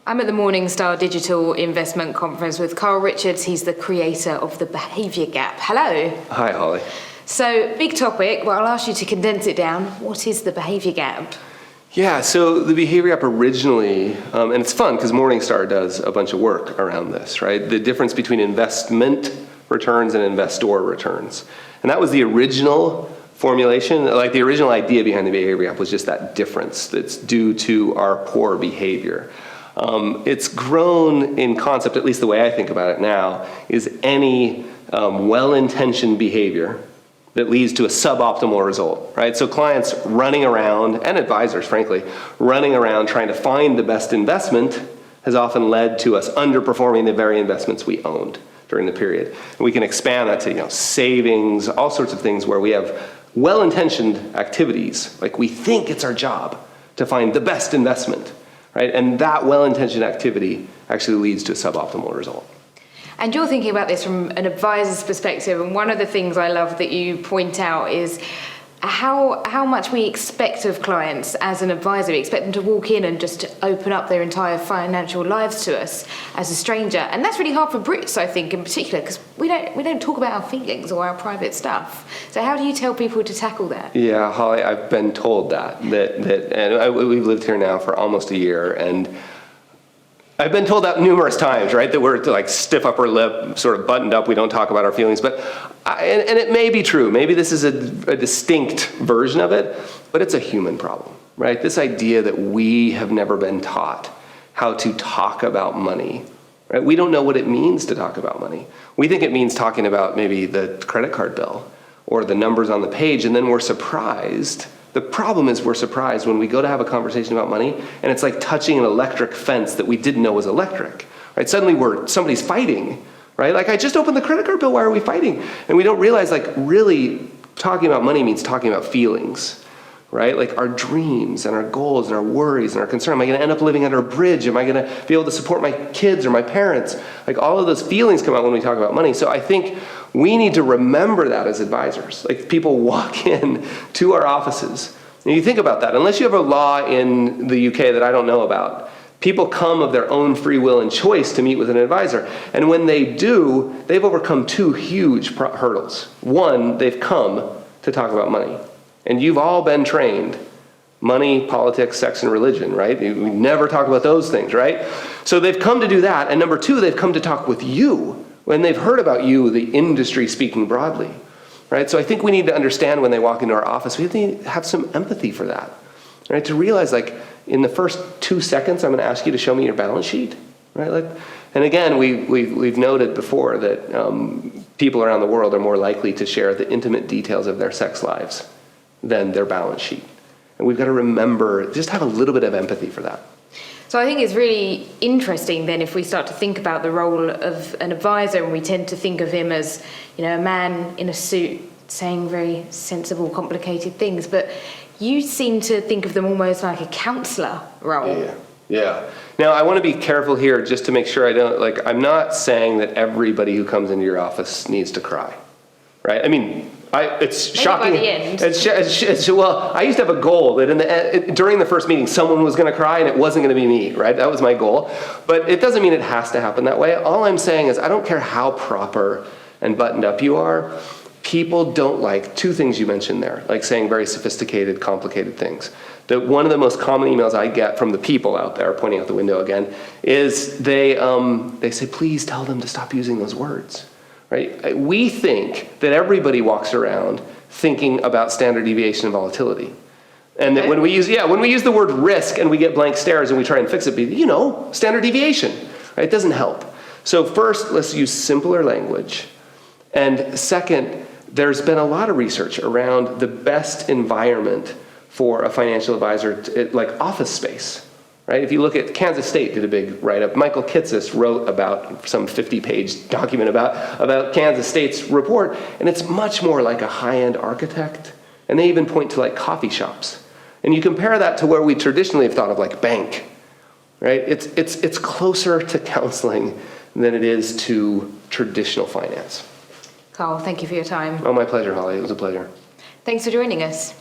I'm at the Morningstar Digital Investment Conference with Carl Richards. He's the creator of the Behaviour Gap. Hello. Hi, Holly. So, big topic. Well, I'll ask you to condense it down. What is the Behaviour Gap? Yeah, so the Behaviour Gap originally, and it's fun because Morningstar does a bunch of work around this, right? The difference between investment returns and investor returns. And that was the original formulation, like the original idea behind the Behaviour Gap was just that difference that's due to our poor behavior. It's grown in concept, at least the way I think about it now, is any well-intentioned behavior that leads to a suboptimal result, right? So clients running around, and advisors, frankly, running around trying to find the best investment has often led to us underperforming the very investments we owned during the period. And we can expand that to savings, all sorts of things where we have well-intentioned activities, like we think it's our job to find the best investment, right? And that well-intentioned activity actually leads to a suboptimal result. And you're thinking about this from an advisor's perspective, and one of the things I love that you point out is how much we expect of clients as an advisor. We expect them to walk in and just open up their entire financial lives to us as a stranger. And that's really hard for Brits, I think, in particular, because we don't talk about our feelings or our private stuff. So how do you tell people to tackle that? Yeah, Holly, I've been told we've lived here now for almost a year, and I've been told that numerous times, right? That we're like stiff upper lip, sort of buttoned up. We don't talk about our feelings, and it may be true. Maybe this is a distinct version of it, but it's a human problem, right? This idea that we have never been taught how to talk about money, right? We don't know what it means to talk about money. We think it means talking about maybe the credit card bill or the numbers on the page, and then we're surprised. The problem is we're surprised when we go to have a conversation about money and it's like touching an electric fence that we didn't know was electric, right? Suddenly somebody's fighting, right? Like, I just opened the credit card bill, why are we fighting? And we don't realize, like, really talking about money means talking about feelings, right? Like our dreams and our goals and our worries and our concern. Am I gonna end up living under a bridge? Am I gonna be able to support my kids or my parents? Like, all of those feelings come out when we talk about money. So I think we need to remember that as advisors. Like, people walk in to our offices, and you think about that. Unless you have a law in the UK that I don't know about, people come of their own free will and choice to meet with an advisor. And when they do, they've overcome two huge hurdles. One, they've come to talk about money. And you've all been trained. Money, politics, sex, and religion, right? We never talk about those things, right? So they've come to do that. And number two, they've come to talk with you when they've heard about you, the industry speaking broadly, right? So I think we need to understand when they walk into our office, we need to have some empathy for that, right? To realize, like, in the first 2 seconds, I'm going to ask you to show me your balance sheet, right? Like, and again, we've noted before that people around the world are more likely to share the intimate details of their sex lives than their balance sheet. And we've got to remember, just have a little bit of empathy for that. So I think it's really interesting then if we start to think about the role of an advisor, and we tend to think of him as, a man in a suit saying very sensible, complicated things, but you seem to think of them almost like a counsellor role. Yeah. Now, I want to be careful here just to make sure I'm not saying that everybody who comes into your office needs to cry, right? I mean, it's maybe shocking. By the end. Well, I used to have a goal that during the first meeting, someone was going to cry and it wasn't going to be me, right? That was my goal. But it doesn't mean it has to happen that way. All I'm saying is I don't care how proper and buttoned up you are. People don't like two things you mentioned there, like saying very sophisticated, complicated things. That one of the most common emails I get from the people out there, pointing out the window again, is they say, please tell them to stop using those words. Right? We think that everybody walks around thinking about standard deviation and volatility. And that when we use the word risk and we get blank stares and we try and fix it, standard deviation, right? It doesn't help. So first, let's use simpler language. And second, there's been a lot of research around the best environment for a financial advisor, like office space. Right? If you look at Kansas State did a big write-up. Michael Kitces wrote about some 50-page document about Kansas State's report, and it's much more like a high-end architect. And they even point to like coffee shops. And you compare that to where we traditionally have thought of like bank, right? It's closer to counseling than it is to traditional finance. Carl, thank you for your time. Oh, my pleasure, Holly. It was a pleasure. Thanks for joining us.